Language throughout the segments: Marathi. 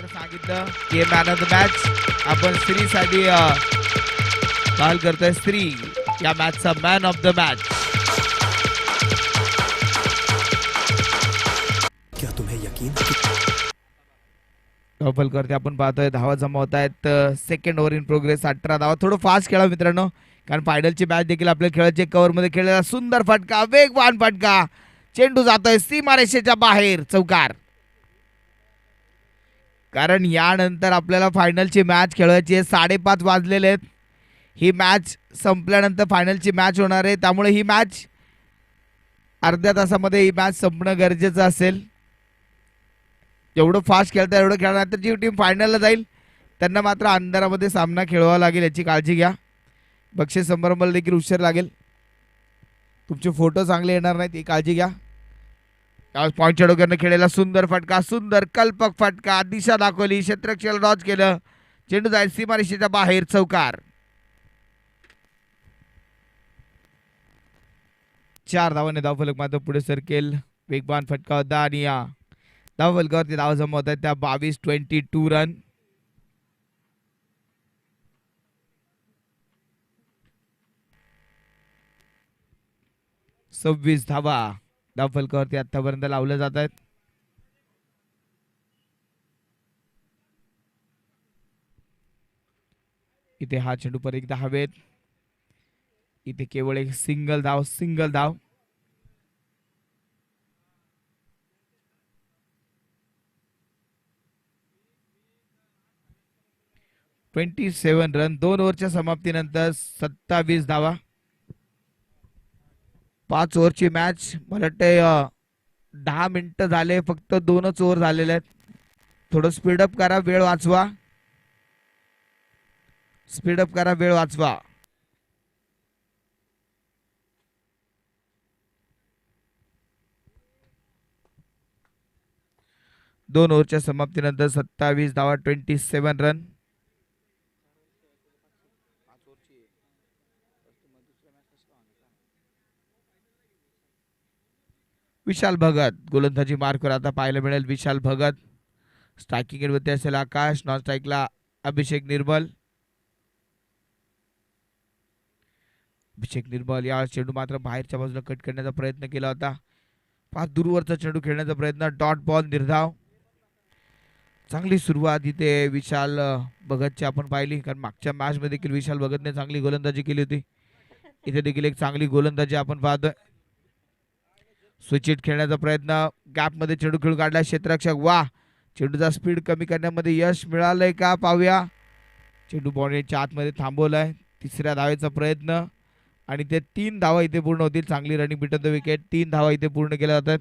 सांगितलं की मॅन ऑफ द मॅच आपण स्त्रीसाठी कॉल करतोय. स्त्री या मॅचचा मॅन ऑफ द मॅच. क्या तुम्हें यकीन फलकवरती आपण पाहतोय धावा जमा होत आहेत. Second over in progress. 18 धावा. थोडं फास्ट खेळा मित्रांनो, कारण फायनलची मॅच देखील आपल्या खेळाचे कव्हर मध्ये खेळलेला सुंदर फटका, वेगवान फटका, चेंडू जातोय सीमारेषेच्या बाहेर, चौकार. कारण यानंतर आपल्याला फायनलची मॅच खेळवायची आहे. 5:30 वाजलेले आहेत. ही मॅच संपल्यानंतर फायनलची मॅच होणार आहे, त्यामुळे ही मॅच अर्ध्या तासामध्ये ही मॅच संपणं गरजेचं असेल. जेवढं फास्ट खेळता एवढं खेळणार, तर जी टीम फायनलला जाईल त्यांना मात्र अंधारामध्ये सामना खेळवावा लागेल, याची काळजी घ्या. बक्षीस समारंभाला देखील उशीर लागेल, तुमचे फोटो चांगले येणार नाहीत, ही काळजी घ्या. पॉईंटच्या डोक्यानं खेळलेला सुंदर फटका, सुंदर कल्पक फटका, दिशा दाखवली, क्षेत्ररक्षण डॉच केलं, चेंडू जाईल सीमारेषेच्या बाहेर, चौकार. 4 धावाने धावफलक मात्र पुढे सरकेल. वेगवान फटका होता आणि या धावफलकावरती धावा जमा होत आहेत त्या 22 रन. सव्वीस धावा धावफलकावरती आतापर्यंत लावल्या जात आहेत. इथे हा चेंडू पर एकदा हवेत. इथे केवळ एक सिंगल धाव, सिंगल धाव. (27 रन). 2 ओव्हरच्या समाप्तीनंतर 27 धावा. 5 ओव्हरची मॅच. मला वाटतं 10 मिनिटं झाले, फक्त 2च ओव्हर झालेले आहेत. थोडं स्पीडअप करा, वेळ वाचवा. स्पीडअप करा, वेळ वाचवा. दोन ओव्हरच्या समाप्तीनंतर 27 धावा, 27 रन. विशाल भगत गोलंदाजी मार्कवर आता पाहायला मिळेल. विशाल भगत. स्ट्रायकिंग एंडवरती असेल आकाश, नॉन स्ट्राईकला अभिषेक निर्मल. अभिषेक निर्मल या चेंडू मात्र बाहेरच्या बाजूला कट करण्याचा प्रयत्न केला होता. फार दूरवरचा चेंडू खेळण्याचा प्रयत्न, डॉट बॉल, निर्धाव. चांगली सुरुवात इथे विशाल भगतची आपण पाहिली, कारण मागच्या मॅच मध्ये देखील विशाल भगतने चांगली गोलंदाजी केली होती. इथे देखील एक चांगली गोलंदाजी आपण पाहतोय. स्विचिट खेळण्याचा प्रयत्न, गॅप मध्ये चेंडू खेळून काढला क्षेत्ररक्षक. वा, चेंडूचा स्पीड कमी करण्यामध्ये यश मिळालंय का पाहूया. चेंडू बॉन्डच्या आतमध्ये थांबवलाय. तिसऱ्या धावेचा प्रयत्न आणि ते 3 धावा इथे पूर्ण होतील. चांगली रनिंग बिटन द विकेट. 3 धावा इथे पूर्ण केल्या जातात.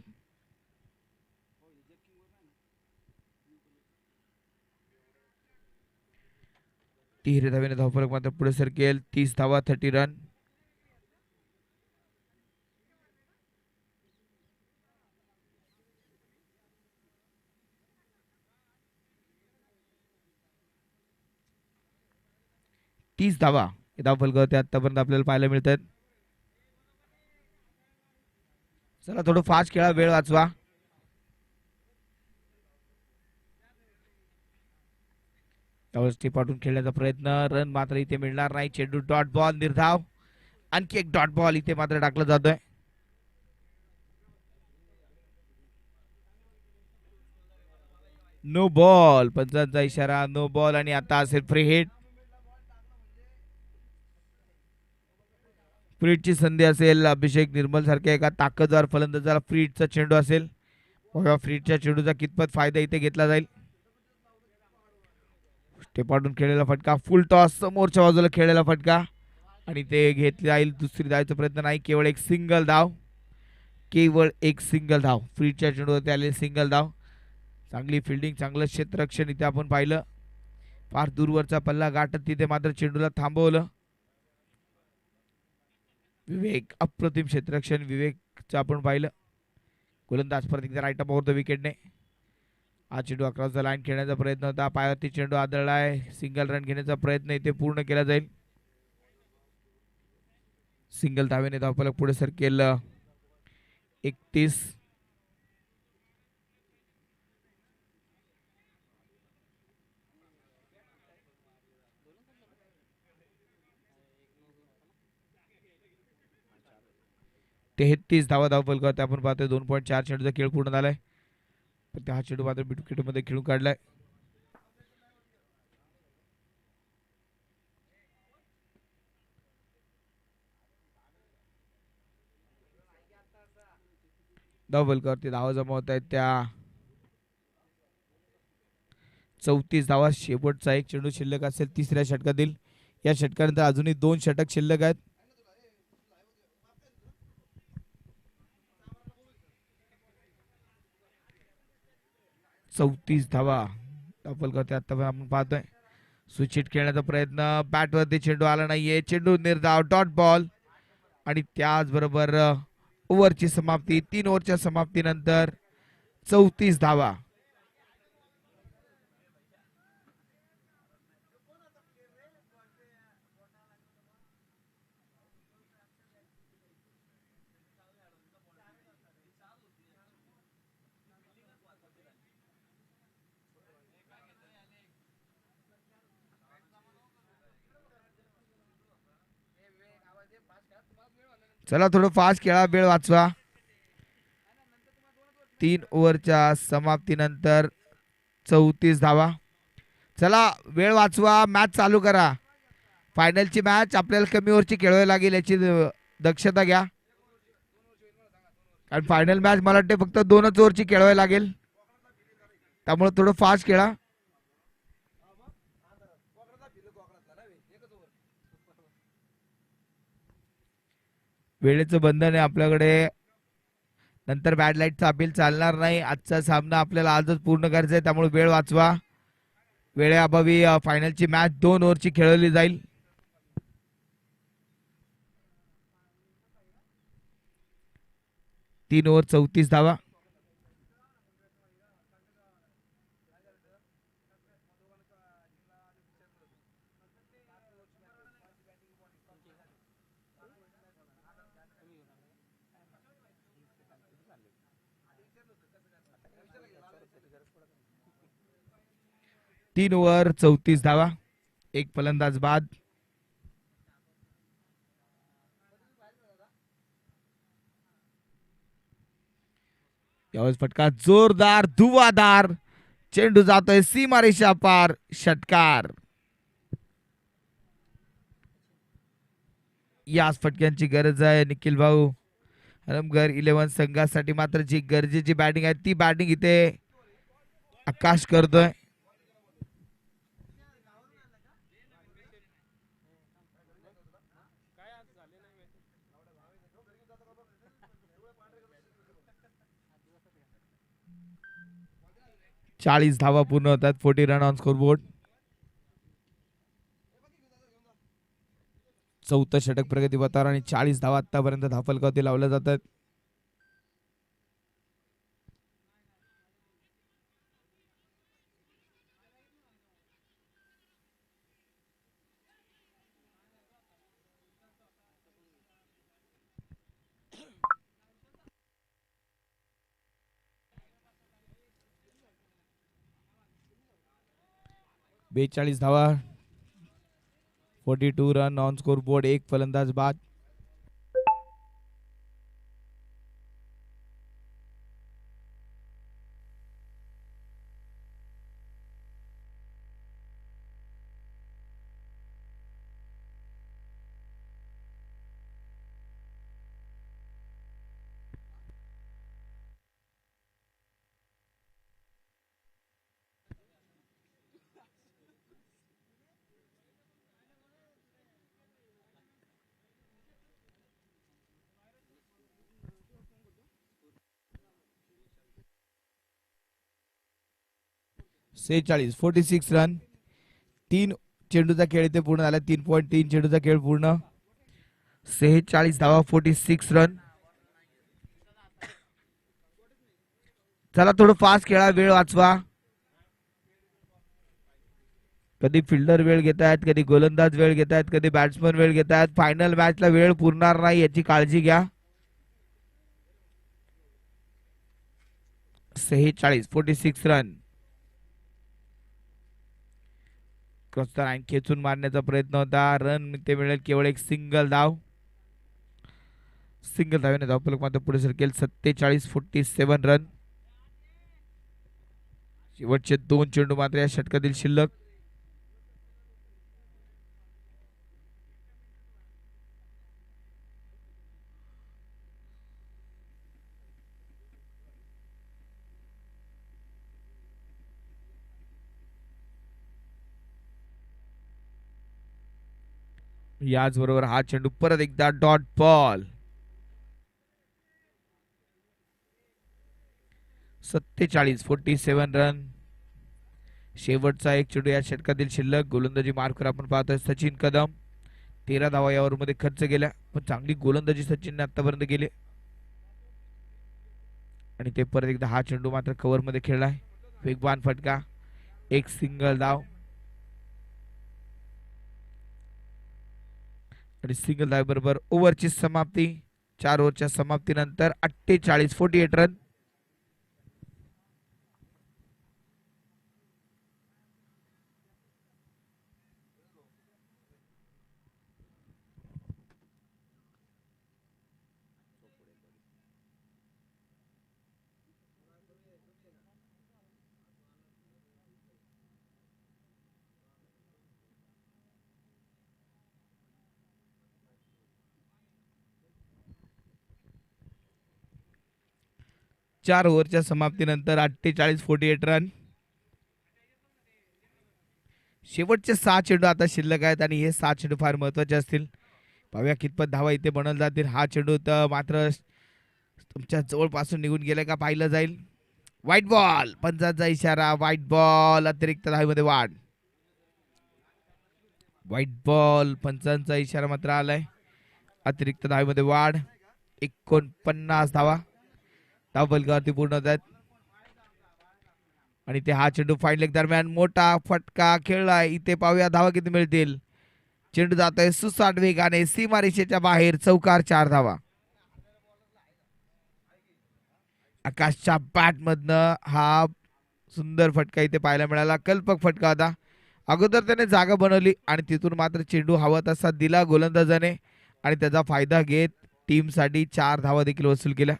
तिहेरी धावेने धावफलक मात्र पुढे सरकेल. 30 धावा, 30 रन. तीस धावा धावफलकावरती आतापर्यंत आपल्याला पाहायला मिळतात. चला थोडं फास्ट खेळा, वेळ वाचवा. पाठून खेळण्याचा प्रयत्न, रन मात्र इथे मिळणार नाही. चेंडू डॉट बॉल, निर्धाव. आणखी एक डॉट बॉल इथे मात्र टाकला जातोय. नो बॉल, पंचांचा इशारा, नो बॉल. आणि आता असेल फ्री हिट. फ्री हिटची संधी असेल. अभिषेक निर्मल सारख्या एका ताकदवार फलंदाजाला फ्री हिटचा चेंडू असेल. फ्री हिटच्या चेंडूचा कितपत फायदा इथे घेतला जाईल. टेपाटून खेळलेला फटका, फुल टॉस, समोरच्या बाजूला खेळलेला फटका आणि ते घेतले जाईल. दुसरी धावाचा प्रयत्न नाही, केवळ एक सिंगल धाव. केवळ एक सिंगल धाव. फ्रीच्या चेंडूवरती आले सिंगल धाव. चांगली फिल्डिंग, चांगलं क्षेत्ररक्षण इथे आपण पाहिलं. फार दूरवरचा पल्ला गाठत तिथे मात्र चेंडूला थांबवलं. विवेक, अप्रतिम क्षेत्ररक्षण विवेकचं आपण पाहिलं. गोलंदाज परत एकदा राईट अप द विकेटने. हा चेंडू अक्रॉसचा लाईन खेळण्याचा प्रयत्न होता. पायावरती चेंडू आदळलाय. सिंगल रन घेण्याचा प्रयत्न इथे पूर्ण केला जाईल. सिंगल धावेने धावफलक पुढे सरकेल. 31. 33 धावा धावफलकावरती आपण पाहतोय. 2.4 चेंडूचा खेळ पूर्ण झालाय. पण त्या चेंडू मात्र विकेटमध्ये खेळून काढलाय. धावफलकावरती धावा जमा होत आहेत त्या 34 धावा. शेवटचा एक चेंडू शिल्लक असेल तिसऱ्या षटकातील. या षटकानंतर अजूनही 2 षटक शिल्लक आहेत. चौतीस धावा धावफलकावरती आता आपण पाहतोय. स्विचिट खेळण्याचा प्रयत्न, बॅटवरती चेंडू आला नाहीये. चेंडू निर्धाव, डॉट बॉल. आणि त्याचबरोबर ओव्हरची समाप्ती. 3 ओव्हरच्या समाप्तीनंतर 34 धावा. चला थोडं फास्ट खेळा, वेळ वाचवा. 3 ओव्हरच्या समाप्तीनंतर 34 धावा. चला वेळ वाचवा, मॅच चालू करा. फायनलची मॅच आपल्याला कमी ओव्हरची खेळवावी लागेल याची दक्षता घ्या. कारण फायनल मॅच मला वाटते फक्त 2च ओव्हरची खेळवावी लागेल. त्यामुळे थोडं फास्ट खेळा. वेळेचं बंधन आहे आपल्याकडे. नंतर बॅड लाईटचा अपील चालणार नाही. आजचा सामना आपल्याला आजच पूर्ण करायचा आहे. त्यामुळे वेळ वाचवा. वेळेअभावी फायनलची मॅच 2 ओव्हरची खेळवली जाईल. तीन ओव्हर 34 धावा. तीन ओव्हर 34 धावा. एक फलंदाज बाद. यावेळेस फटका जोरदार, धुवाधार. चेंडू जातोय सीमारेषा पार. षटकार. याच फटक्यांची गरज आहे निखिल भाऊ. हरमगर 11 संघासाठी मात्र जी गरजेची बॅटिंग आहे ती बॅटिंग इथे आकाश करतोय. चाळीस धावा पूर्ण होतात. 40 रन ऑन स्कोरबोर्ड. चौथं षटक प्रगती पथावर आणि 40 धावा आतापर्यंत धावफलकावरती लावल्या जातात. बेचाळीस धावा. 42 रन ऑन स्कोर बोर्ड. एक फलंदाज बाद. सेहेचाळीस 46 रन. 3 चेंडूचा खेळ इथे पूर्ण झाला. 3.3 चेंडूचा खेळ पूर्ण. 46 धावा, 46 रन. चला थोडं फास्ट खेळा, वेळ वाचवा. कधी फिल्डर वेळ घेत आहेत, कधी गोलंदाज वेळ घेत आहेत, कधी बॅट्समन वेळ घेत आहेत. फायनल मॅचला वेळ पुरणार नाही याची काळजी घ्या. 46 रन. क्रॉसचा खेचून मारण्याचा प्रयत्न होता. रन ते मिळेल केवळ एक सिंगल धाव. सिंगल धावेने धावफलक मात्र पुढे सरकेल. 47-47 रन. शेवटचे 2 चेंडू मात्र या षटकातील शिल्लक. याचबरोबर हा चेंडू परत एकदा डॉट बॉल. 47-47 रन. शेवटचा एक चेंडू या षटकातील शिल्लक. गोलंदाजी मार्कवर आपण पाहतोय सचिन कदम. 13 धावा या ओव्हरमध्ये खर्च केल्या, पण चांगली गोलंदाजी सचिनने आतापर्यंत केली. आणि ते परत एकदा हा चेंडू मात्र कव्हर मध्ये खेळलाय. वेगवान फटका, एक सिंगल धाव. आणि सिंगल धाव बरोबर ओव्हरची समाप्ती. 4 ओव्हरच्या समाप्तीनंतर 48-48 रन. चार ओव्हरच्या समाप्तीनंतर 48-48 रन. शेवटचे 6 चेंडू आता शिल्लक आहेत आणि हे 6 चेंडू फार महत्वाचे असतील. पाहूया कितपत धावा इथे बनवल्या जातील. हा चेंडू तर मात्र तुमच्या जवळपासून निघून गेलाय का पाहिलं जाईल. व्हाईट बॉल, पंचांचा इशारा. व्हाईट बॉल, अतिरिक्त धावेमध्ये वाढ. व्हाईट बॉल, पंचांचा इशारा मात्र आलाय. अतिरिक्त धावेमध्ये वाढ. 49 धावा धावफलकावरती पूर्ण होत आहेत. आणि ते हा चेंडू फाईन लेग दरम्यान मोठा फटका खेळलाय. इथे पाहूया धावा किती मिळतील. चेंडू जातोय सुसाट वेगाने सीमारेषेच्या बाहेर. चौकार, 4 धावा. आकाशच्या बॅट मधनं हा सुंदर फटका इथे पाहायला मिळाला. कल्पक फटका होता. अगोदर त्याने जागा बनवली आणि तिथून मात्र चेंडू हवा तसा दिला गोलंदाजाने आणि त्याचा फायदा घेत टीमसाठी 4 धावा देखील वसूल केल्या.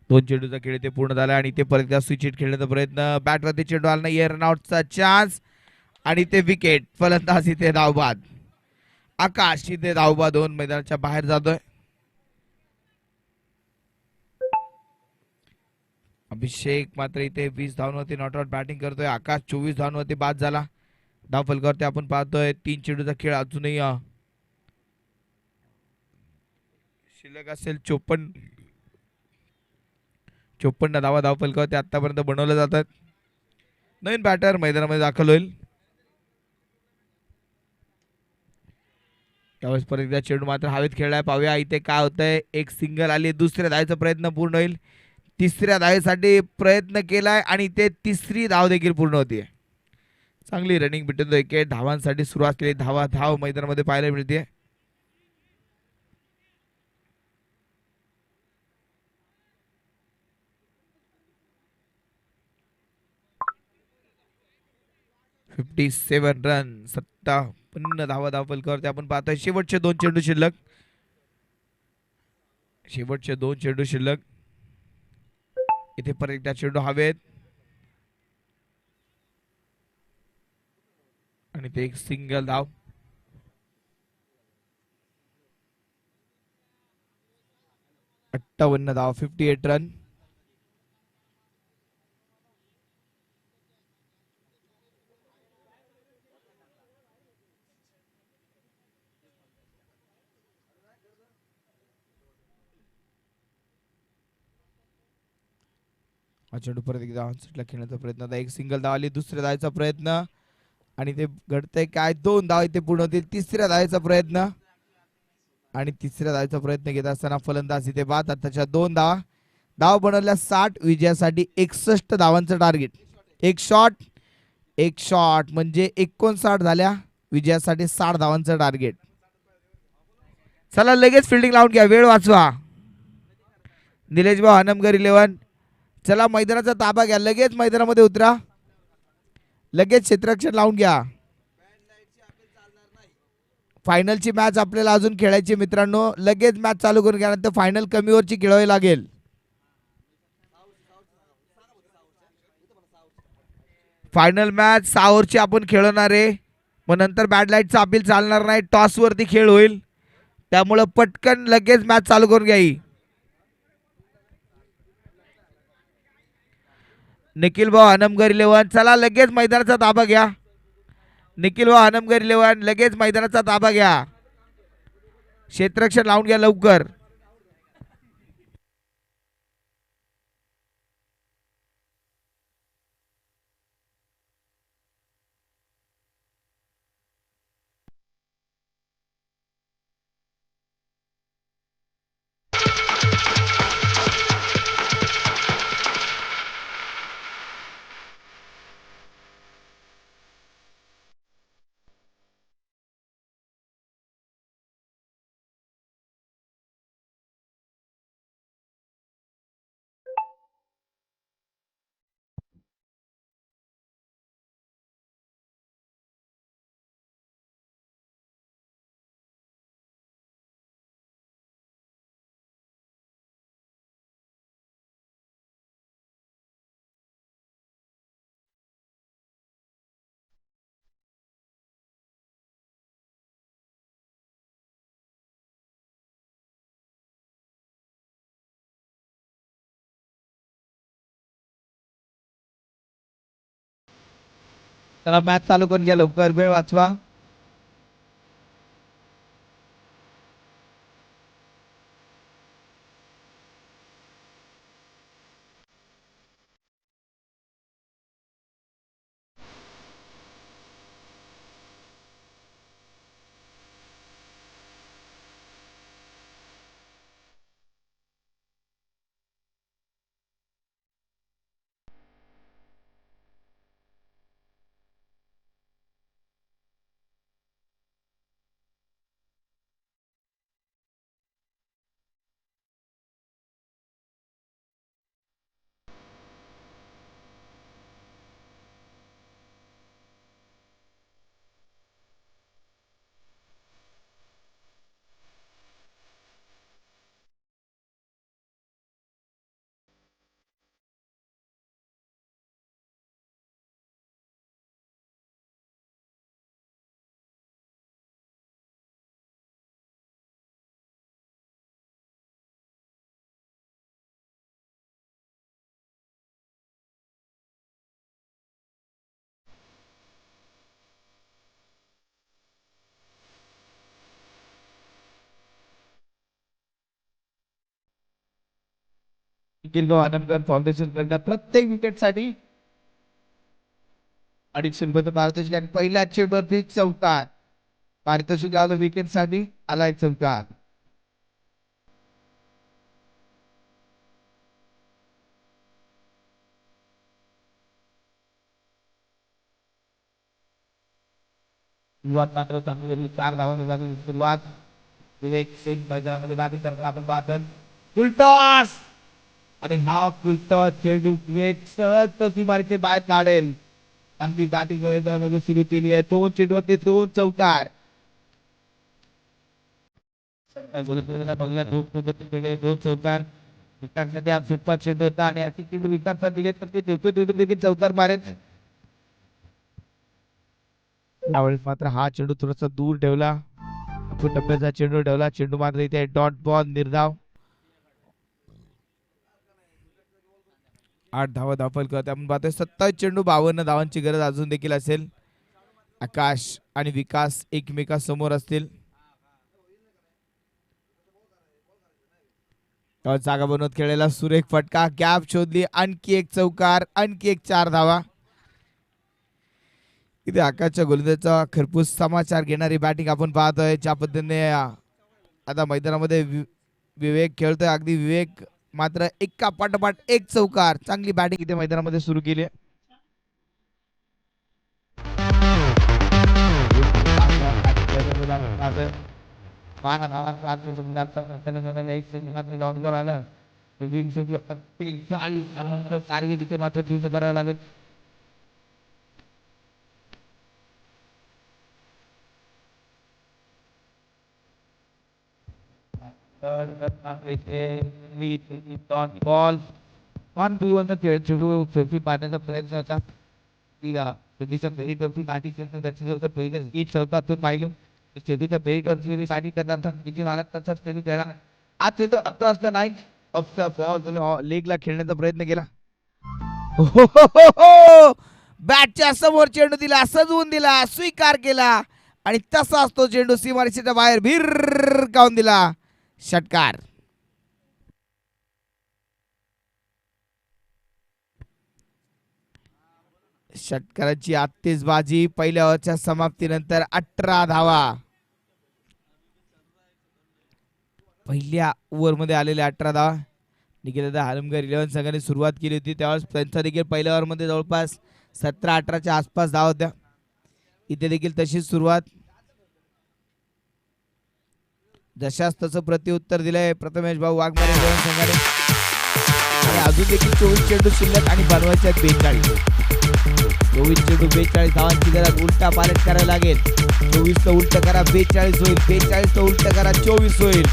दोन चेंडूचा खेळ ते पूर्ण झाला आणि ते परत एकदा स्विच हिट खेळण्याचा प्रयत्न. बॅटवरती चेंडू आला नाही. रनआउटचा चान्स आणि ते विकेट. फलंदाज इथे धावबाद. आकाश इथे धावबाद होऊन मैदानाच्या बाहेर जातोय. अभिषेक मात्र इथे 20 धावांवरती नॉट आउट बॅटिंग करतोय. आकाश 24 धावांवरती बाद झाला. धाव फलकावरती आपण पाहतोय 3 चेंडूचा खेळ अजूनही शिल्लक असेल. 54 धावा धाव फलकावरती आतापर्यंत बनवल्या जातात. नवीन बॅटर मैदानामध्ये दाखल होईल. त्यावेळेस परत एकदा चेंडू मात्र हवेत खेळलाय. पाहूया इथे काय होतंय. एक सिंगल आली. दुसऱ्या धावेचा प्रयत्न पूर्ण होईल. तिसऱ्या धावेसाठी प्रयत्न केलाय आणि ते तिसरी धाव देखील पूर्ण होतीये. चांगली रनिंग भेटून विकेट. धावांसाठी सुरू असलेली धाव मैदानामध्ये पाहायला मिळते. रन. 57 धावा धाव फलकावरती आपण पाहतोय. शेवटचे 2 चेंडू शिल्लक. इथे परत एकदा चेंडू हवेत आणि ते एक सिंगल धाव. 58 धाव, 58 रन. हा चेंडू परत एकदा ऑनसेटला खेळण्याचा प्रयत्न. आता एक सिंगल धाव आली. दुसऱ्या धावेचा प्रयत्न आणि ते घडतंय काय. 2 धाव इथे पूर्ण होतील. तिसऱ्या धावेचा प्रयत्न आणि तिसऱ्या धावेचा प्रयत्न घेत असताना फलंदाज इथे बाद. आताच्या 2 धावा. धाव बनवल्या 60. विजयासाठी 61 धावांचं टार्गेट. एक शॉट म्हणजे 59 झाल्या. विजयासाठी 60 धावांचं टार्गेट. चला लगेच फिल्डिंग लावून घ्या. वेळ वाचवा. निलेश भाऊ हनमगर 11. चला मैदानाचा ताबा घ्या. लगेच मैदानामध्ये उतरा. लगेच क्षेत्ररक्षण लावून घ्या. फायनलची मॅच आपल्याला अजून खेळायची मित्रांनो. लगेच मॅच चालू करून घ्या. नंतर फायनल कमी ओव्हरची खेळावी लागेल. फायनल मॅच 6 ओव्हरची आपण खेळवणार आहे. मग नंतर बॅड लाईटचा अपील चालणार नाही. टॉस वरती खेळ होईल. त्यामुळे पटकन लगेच मॅच चालू करून घ्याई. निखिल भाऊ हनमगर 11. चला लगेच मैदानाचा ताबा घ्या. निखिल भाऊ हनमगर 11 लगेच मैदानाचा ताबा घ्या. क्षेत्ररक्षण लावून घ्या लवकर. चला मॅच चालू करून घ्या लवकर. वेळ वाचवा. निखिल भाऊ हनमकर फाउंडेशन प्रत्येक विकेटसाठी 250 रुपये पारितोषिक आणि पहिल्या चेंडूवरती चौकार. पारितोषिक आलं विकेटसाठी. आलाय चौकार. सुरुवात मात्र चांगली. 4 धावांनी सुरुवात. विवेक सिंग मैदानामध्ये बाकी करताना आपण पाहतो. फुलटॉस आणि हा फुलटॉस चेंडू विवेक सहज तो सीमारेषे बाहेर काढेल. चांगली बॅटिंग सुरू केली आहे. 2 चेंडूवरती 2 चौकार. चौकार विकाससाठी हा सुपर चेंडू होता आणि अशी चेंडू विकासला दिले तर ते देखील चौकार मारेल. यावेळेस मात्र हा चेंडू थोडासा दूर ठेवला. डब्याचा चेंडू ठेवला. चेंडू मात्र इथे डॉट बॉल निर्धाव. 8 धावा दाखल करत आपण पाहतोय. 27 चेंडू 52 धावांची गरज अजून देखील असेल. आकाश आणि विकास एकमेकांसमोर असतील. जागा बनवत खेळलेला सुरेख फटका, गॅप शोधली, आणखी एक चौकार, आणखी एक 4 धावा. इथे आकाशच्या गोलंदाजाचा खरपूस समाचार घेणारी बॅटिंग आपण पाहतोय. ज्या पद्धतीने आता मैदानामध्ये विवेक खेळतोय, अगदी विवेक मात्र एका पाठोपाठ एक चौकार, चांगली बॅटिंग इथे मैदानामध्ये सुरू केली. बॉल वन टू वन खेळ सुरू सेल्फी पाहण्याचा प्रयत्न होता. शेतीच्या फेरीवरती गाठी त्याच्यानंतर पहिलं ईट चौकातून पाहिलं शेतीच्या फेरीवरती गाठी करणार किती मागत तसाच फेरी त्याला आज तिथं आता असतं नाही लेगला खेळण्याचा प्रयत्न केला. बॅटच्या समोर चेंडू दिला, सजवून दिला, स्वीकार केला आणि तसा असतो चेंडू सीमारेषेच्या बाहेर भिरकावून दिला. षटकार. षटकाराची आतिषबाजी पहिल्या ओव्हरच्या समाप्तीनंतर 18 धावा. पहिल्या ओव्हरमध्ये आलेल्या 18 धावा. निखिल हलमगर 11 संघाने सुरुवात केली होती त्यावेळेस त्यांचा देखील पहिल्या ओव्हरमध्ये जवळपास 17-18च्या आसपास धावा होत्या. इथे देखील तशीच सुरुवात. जशास तसं प्रत्युत्तर दिलंय प्रथमेश भाऊ वाघमारे 11 संघाने. अजून देखील 24 चेंडू शिल्लक आणि बनवायचे 42. 24 चेंडू 42 धावांची गरज. उलटा पालट करायला लागेल. 24 ला उलट करा 42 होईल. 42 ला उलट करा 24 होईल.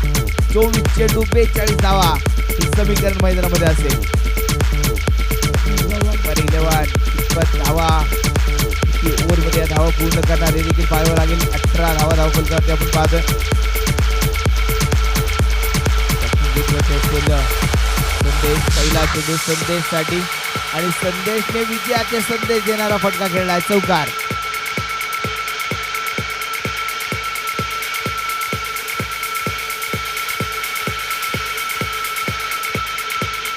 24 चेंडू 42 धावा हे समीकरण मैदानामध्ये असेल. धावा ओव्हरमध्ये धावा पूर्ण करणार हे देखील पाहावं लागेल. 18 धावा धावफल करते आपण पाहतोय. संदेश पहिला चेंडू संदेशसाठी आणि संदेशने विजयाचे संदेश देणारा फटका खेळलाय. चौकार.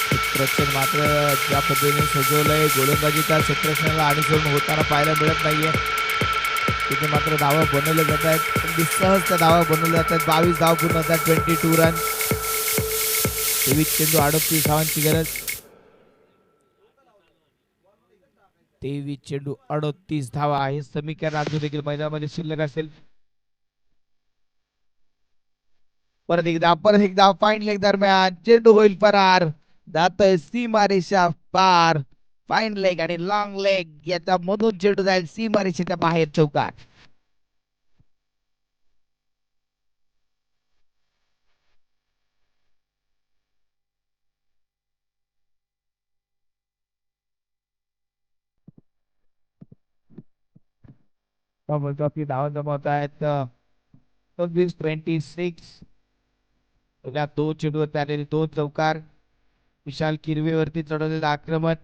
क्षेत्ररक्षण मात्र ज्या पद्धतीने सजवलंय गोलंदाजीच्या क्षेत्ररक्षणाला अनुसरून होताना पाहायला मिळत नाहीये. तिथे मात्र धावा बनवल्या जात आहेत. अगदी सहज त्या धावा बनवल्या जातात. 22 धावा पूर्ण होतात. 22 रन. 23 चेंडू 38 धावांची गरज. 23 चेंडू 38 धावा हे समीकरण अजून देखील मैदानामध्ये शिल्लक असेल. परत एकदा फाईन लेग दरम्यान चेंडू होईल परार. जातोय सीमारेषा पार. फाईन लेग आणि लॉंग लेग याच्या मधून चेंडू जाईल सीमारेषेच्या बाहेर. चौकार. धावा जमवत आहेत 26. दोन चेंडूवर आलेले 2 चौकार. विशाल किरवेवरती चढवलेलं आक्रमण.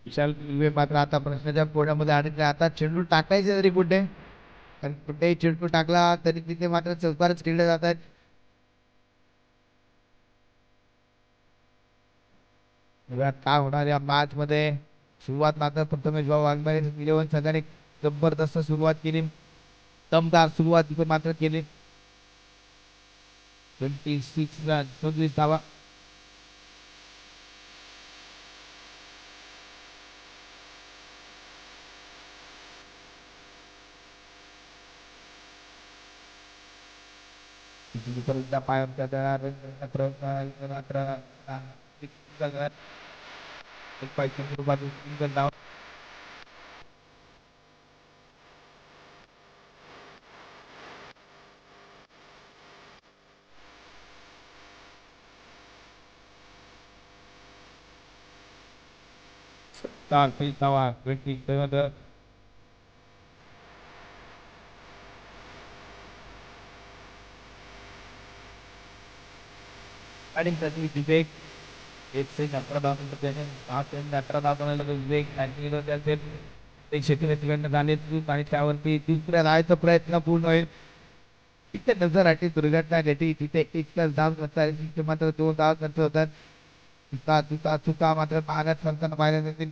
विशाल किरवे मात्र आता प्रश्नाच्या कोड्यामध्ये अडकले. आता चेंडू टाकायचे तरी कुठे, कारण कुठेही चेंडू टाकला तरी तिथे मात्र चौकारच खेळले जात आहेत. काय होणार या मॅच मध्ये. सुरुवात मात्र प्रथमेश भाऊ वाघमारे 11 संघाने जबरदस्त सुरुवात केली. दमदार सुरुवात मात्र केली. 26 रन 26 धावा. पाय आणि प्रति विवेक 118 धावांपर्यंत विवेक 90 असेल. क्षेत्ररक्षकांना जाण्यात आणि त्यावरती दुसऱ्या धावांचा प्रयत्न पूर्ण होईल. तिथे नजर आठी दुर्घटना घडली. तिथे एक धाव करता तिथे मात्र 2 धाव खर्च होतात. चुका मात्र पाहण्यात करताना पाहायला मिळतील.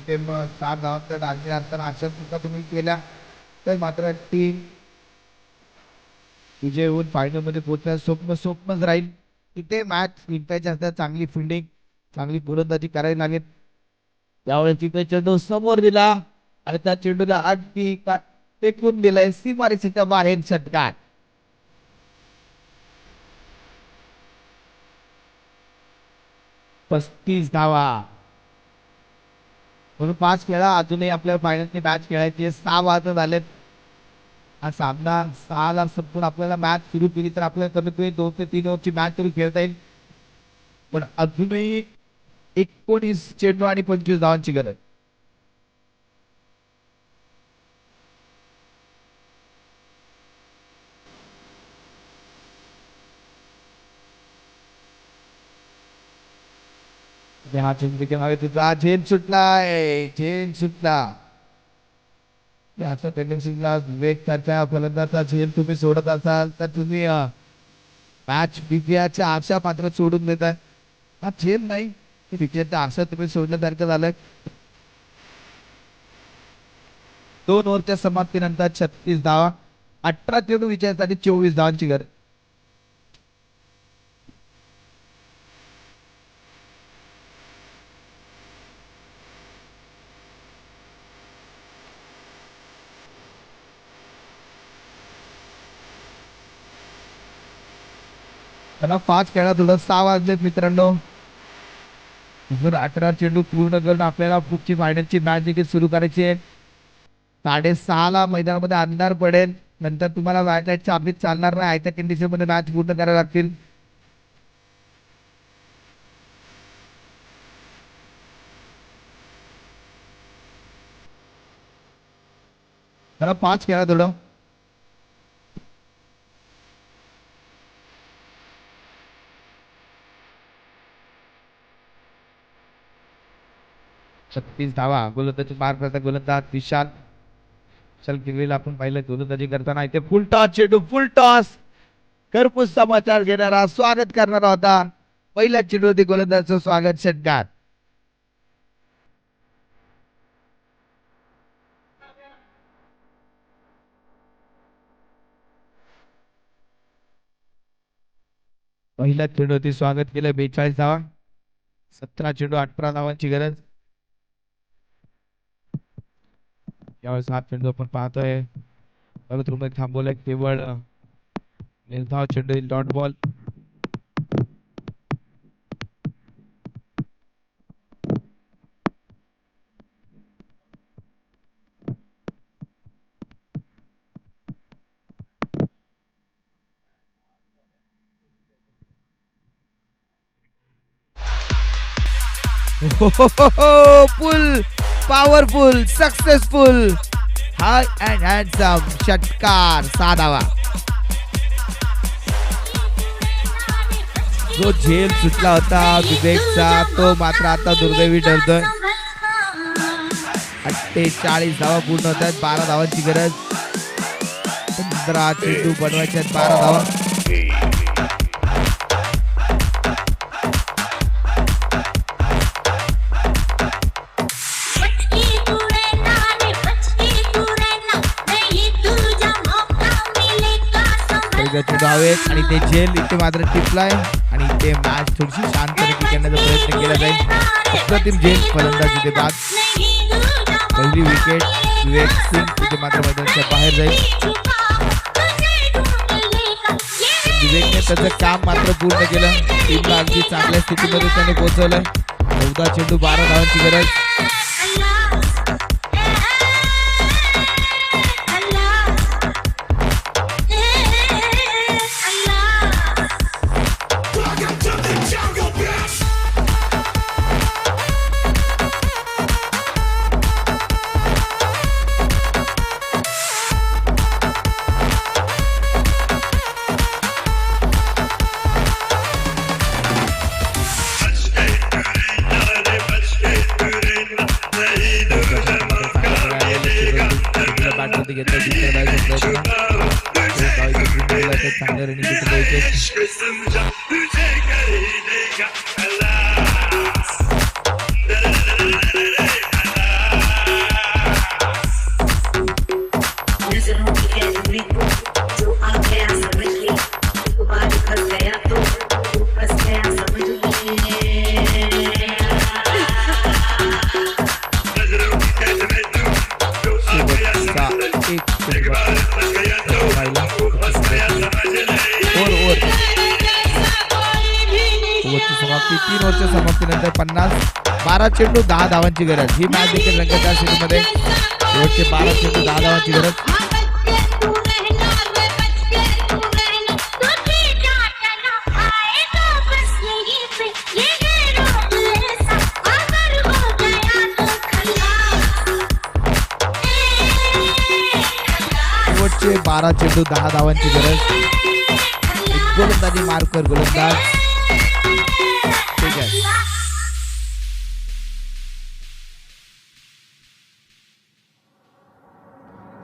ते मग 7 धावांचा टार्गेट असताना अशा चुका तुम्ही केल्या तर मात्र टीम विजय होऊन फायनल मध्ये पोहोचण्यास सोपच राहील. तिथे मॅच जिंकायची असतात चांगली फिल्डिंग चांगली गोलंदाजी करायला लागेल. त्यावेळेस तिथे चेंडू समोर दिला आणि त्या चेंडूला अगदी फेकून दिलाय सीमारेषेच्या बाहेर षटकार. 35 धावा म्हणून 5 खेळा अजूनही आपल्या फायनलची मॅच खेळायची 6 वाजता झालेत. हा सामना 6ला संपून आपल्याला मॅच सुरू केली तर आपल्याला कमीत कमी 2 ते 3 ओव्हरची मॅच तरी खेळता येईल. पण अजूनही 19 चेंडू आणि 25 धावांची गरज. हा चेंडू हवे तुझा झेल सुटलाय झेल सुटला. याचा टेंडन्सीला वेग करता फलंदाचा झेल तुम्ही सोडत असाल तर तुम्ही मॅच विजयाच्या आशा मात्र सोडून देताय. हा झेल नाही विजयाच्या आशा तुम्ही सोडण्यासारखं झालंय. 2 ओव्हरच्या समाप्तीनंतर 36 धावा 18 चेंडू विजयासाठी 24 धावांची गरज. त्याला 5 खेळा तुला 6 वाजलेत मित्रांनो. 18 चेंडू पूर्ण करून आपल्याला पुढची फायनलची मॅच देखील सुरू करायची आहे. 6:30ला मैदानामध्ये अंधार पडेल. नंतर तुम्हाला मॅच चाबीत चालणार नाही. आयत्या कंडिशन मध्ये मॅच पूर्ण करायला लागतील. त्याला 5 खेळा थोडं. छत्तीस धावा गोलंदाजी पार करता गोलंदाज विशाल चल किल्लीला आपण पाहिलं गोलंदाजी करताना इथे फुल टॉस चेंडू फुल टॉस खरपूस समाचार घेणारा स्वागत करणारा होता. पहिल्या चेंडूवरती गोलंदाजचं स्वागत षटकार. पहिल्या चेंडूवरती स्वागत केलं 42 धावा 17 चेंडू 18 धावांची गरज. यावेळेस हा चेंडू आपण पाहतोय परत रुपये थांबवलाय केवळ निर्धाव चेंडू dot ball. Full powerful successful high and handsome षटकार 6 धावा. जो झेल सुटला होता विवेकचा तो मात्र आता दुर्दैवी ठरतोय. 48 धावा पूर्ण होत आहेत 12 धावांची गरज. 15 चेंडू बनवायचे आहेत 12 धावा. चेंडू आणि ते झेल इथे मात्र टिपलाय आणि ते मॅच थोडीशी शांतपणे करण्याचा प्रयत्न केला जाईल. अप्रतिम झेल फलंदाज इथे बाद. पहिली विकेट विवेक सिंग इथे मात्र मैदानाच्या बाहेर जाईल. विवेकने त्याचं काम मात्र पूर्ण केलं. टीमला अगदी चांगल्या स्थितीमध्ये त्याने पोहोचवलंय. 14 चेंडू 12 धावांची गरज. घेतलं दुसऱ्या डावीचा प्रयत्न चांगलं रनिंग घेतलं विकेट. समाप्ती 3 ओव्हरच्या समाप्तीनंतर 50. 12 चेंडू 10 धावांची गरज. ही मॅच देखील रंगतदार स्थितीमध्ये शेवटचे 12 चेंडू 10 धावांची गरज. शेवटचे 12 चेंडू 10 धावांची गरज. गोलंदाजी मार्कर गोलंदाज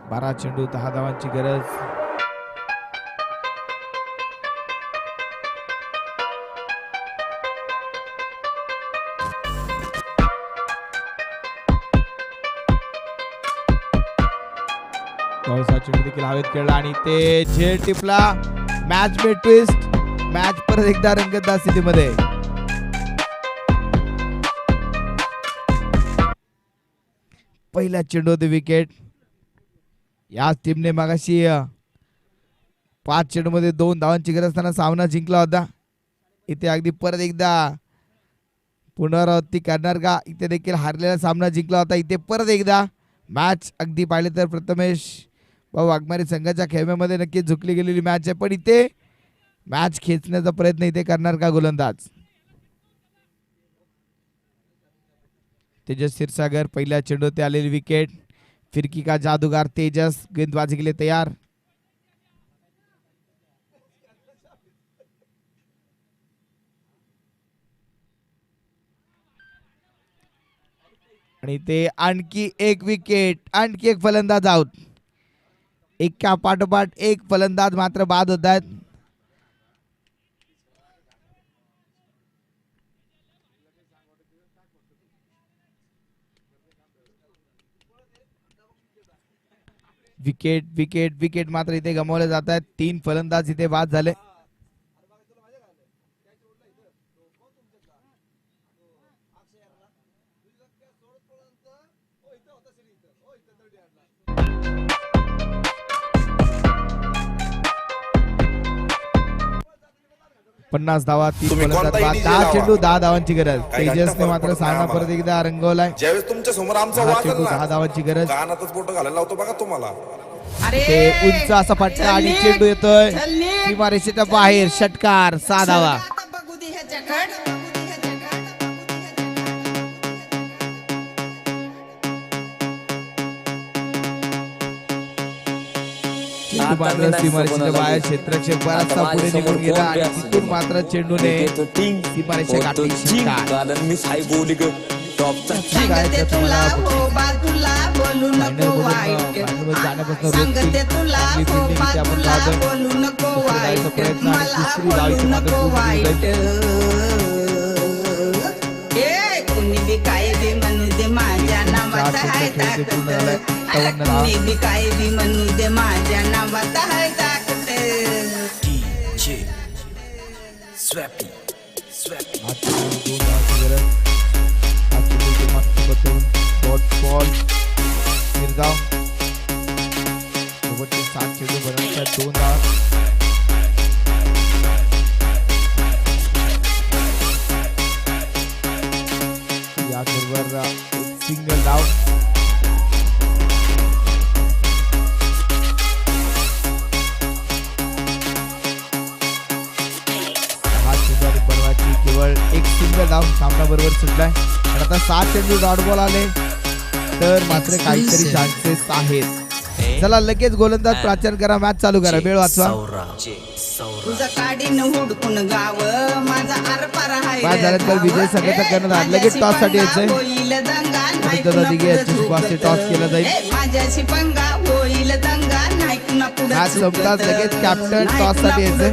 12 चेंडू 10 धावांची गरज. चेंडू देखील हवेत खेळला आणि ते झेल टिपला. मॅच में ट्विस्ट. मॅच परत एकदा रंगतदार स्थितीमध्ये. पहिला चेंडू होते विकेट. याच टीमने मागाशी 5 चेंडू मध्ये 2 धावांची गरज असताना सामना जिंकला होता. इथे अगदी परत एकदा पुनरावृत्ती करणार का? इथे देखील हारलेला सामना जिंकला होता. इथे परत एकदा मॅच अगदी पाहिले तर प्रथमेश वाघमारे संघाच्या खेळण्यामध्ये नक्कीच झुकली गेलेली मॅच आहे. पण इथे मॅच खेचण्याचा प्रयत्न इथे करणार का गोलंदाज? तेजस क्षीरसागर पहिल्या चेंडू ते आलेली विकेट. फिरकी का जादूगार तेजस गेंदबाजी के लिए तैयार. आणि ते आणखी एक विकेट. आणखी एक फलंदाज आउट. एका पाठोपाठ एक फलंदाज मात्र बाद होत आहेत. विकेट विकेट विकेट मात्र इथे गमावले जात आहेत. 3 फलंदाज इथे बाद झाले. पन्नास धावा 3 फलंदाज बाद. 10 चेंडू 10 धावांची गरज. तेजसने मात्र सामना परत एकदा रंगवलाय. ज्यावेळेस तुमच्या समोर आमचा वाद चेंडू 10 धावांची गरज. कानातच बोट घालायला लावतो बघा तुम्हाला. ते उंच असा फटका आणि चेंडू येतोय सीमारेषेच्या बाहेर. षटकार 6 धावा. मात्र सीमारेषेच्या बाहेर क्षेत्रक्षक बराचसा पुढे निघून गेला आणि तिथून मात्र चेंडूने सीमारेषा गाठली. षटकार. सांगते तुला हो बाजूला बोलू नको वाईट. सांगते तुला हो बाजूला बोलू नको वाईट. मला बोलू नको वाईट. कुणी बी काय बी म्हणू दे माझ्या नावात हाय ताकद. कुणी बी काय बी म्हणू दे माझ्या नावात हाय ताकद. स्वॅपी स्वॅपी बॉल गिरगाव सोबतचे 7 चेंडू बनवतात 2 धावा. याचबरोबर एक सिंगल धाव. बनवायची केवळ एक सिंगल धाव सामना बरोबर सुटलाय. आता 7 चेंडू डॉट बॉल आले तर मात्र काहीतरी चान्सेस आहेत. चला लगेच गोलंदाज प्राचन करा. मॅच चालू करा. वेळ वाचवा. तुझा काडीन हुडकून गाव माझा आरपार हाय. मॅच झाल्यानंतर विजय संघाचा कर्णधार लगेच टॉस साठी यायचंय. टॉस केला जाईल. माझ्याशी पंगा होईल. पुन्हा पुढे मॅच संपताच लगेच कॅप्टन टॉस साठी यायचं.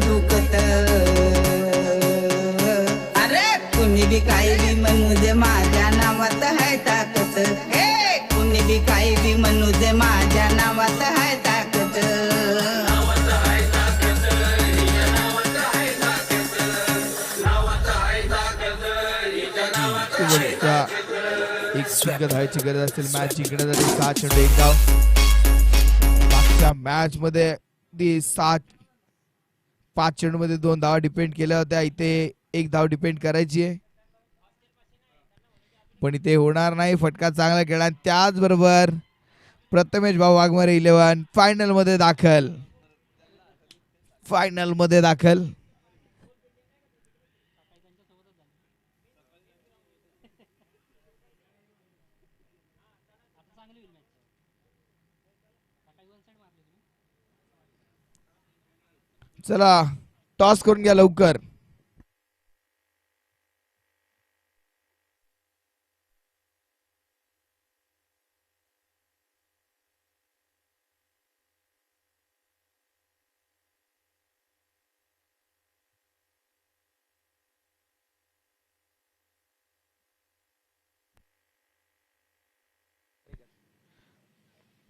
अरे कुणी बी काही बी म्हणू दे माझ्या नावात आहे ताकद. हे कुणी बी काही बी म्हणू दे माझ्या नावात आहे ताकद. एक जिंकत व्हायची गरज असेल मॅच जिंकण्यासाठी. 6 चेंडू 1 धाव. मागच्या मॅच मध्ये 5 चेंडू मध्ये 2 धावा डिपेंड केल्या होत्या. इथे 1 धाव डिपेंड करायची आहे पण इथे होणार नाही. फटका चांगला खेळला आणि त्याचबरोबर प्रथमेश भाऊ वाघमारे 11 फायनल मध्ये दाखल. चला टॉस करून घ्या लवकर.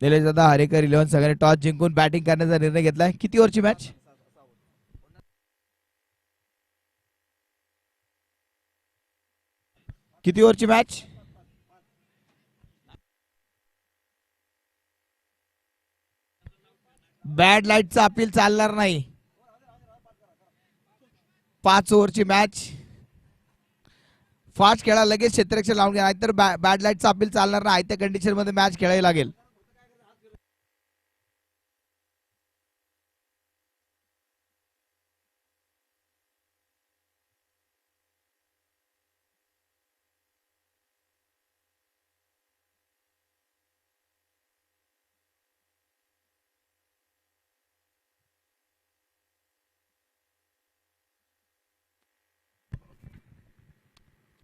निलेश दादा हरेकर 11 संघाने टॉस जिंकून बॅटिंग करण्याचा निर्णय घेतलाय. किती ओव्हरची मॅच? किती ओव्हरची मॅच? बॅड लाईटचा अपील चालणार नाही. 5 ओव्हरची मॅच. फास्ट खेळा लगेच क्षेत्ररक्षण लावून घ्या नाहीतर बॅड लाईटचा अपील चालणार नाही. त्या कंडिशन मध्ये मॅच खेळावी लागेल.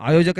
आयोजक